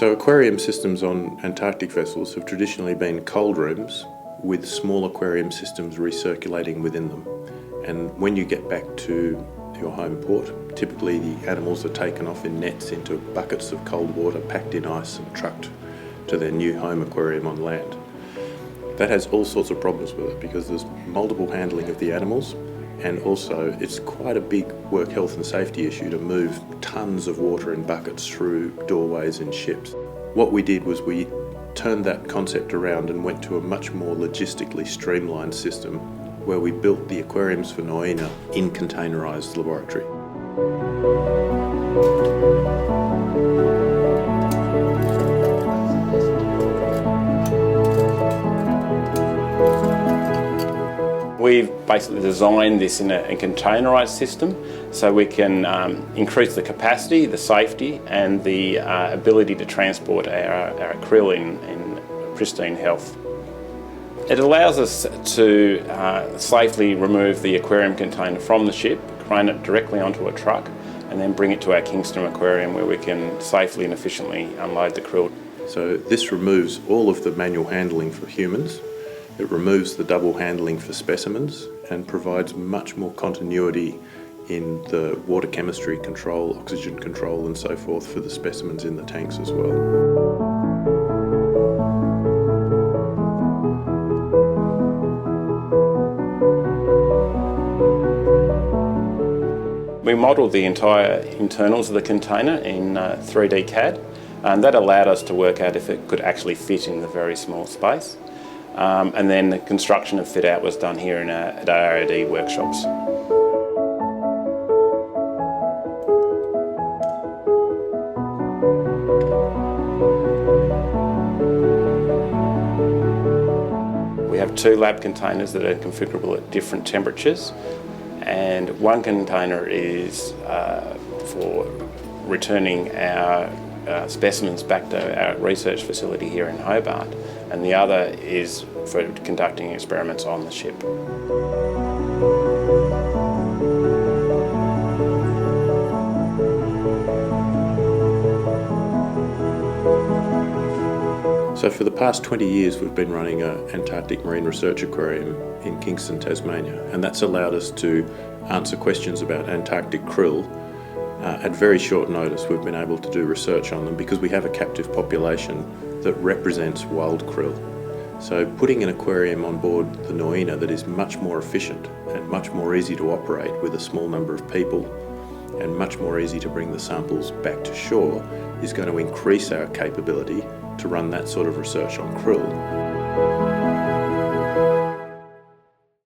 So aquarium systems on Antarctic vessels have traditionally been cold rooms with small aquarium systems recirculating within them. And when you get back to your home port, typically the animals are taken off in nets into buckets of cold water packed in ice and trucked to their new home aquarium on land. That has all sorts of problems with it because there's multiple handling of the animals, and also it's quite a big work health and safety issue to move tons of water in buckets through doorways in ships. What we did was we turned that concept around and went to a much more logistically streamlined system where we built the aquariums for Nuyina in containerised laboratory. We've basically designed this in a containerised system so we can increase the capacity, the safety and the ability to transport our krill in pristine health. It allows us to safely remove the aquarium container from the ship, crane it directly onto a truck and then bring it to our Kingston aquarium where we can safely and efficiently unload the krill. So this removes all of the manual handling for humans. It removes the double handling for specimens and provides much more continuity in the water chemistry control, oxygen control and so forth for the specimens in the tanks as well. We modelled the entire internals of the container in 3D CAD, and that allowed us to work out if it could actually fit in the very small space. And then the construction and fit out was done here at our R&D workshops. We have 2 lab containers that are configurable at different temperatures, and one container is for returning our specimens back to our research facility here in Hobart, and the other is for conducting experiments on the ship. So for the past 20 years we've been running an Antarctic Marine Research Aquarium in Kingston, Tasmania, and that's allowed us to answer questions about Antarctic krill. At very short notice we've been able to do research on them because we have a captive population that represents wild krill. So putting an aquarium on board the Nuyina that is much more efficient and much more easy to operate with a small number of people and much more easy to bring the samples back to shore is going to increase our capability to run that sort of research on krill.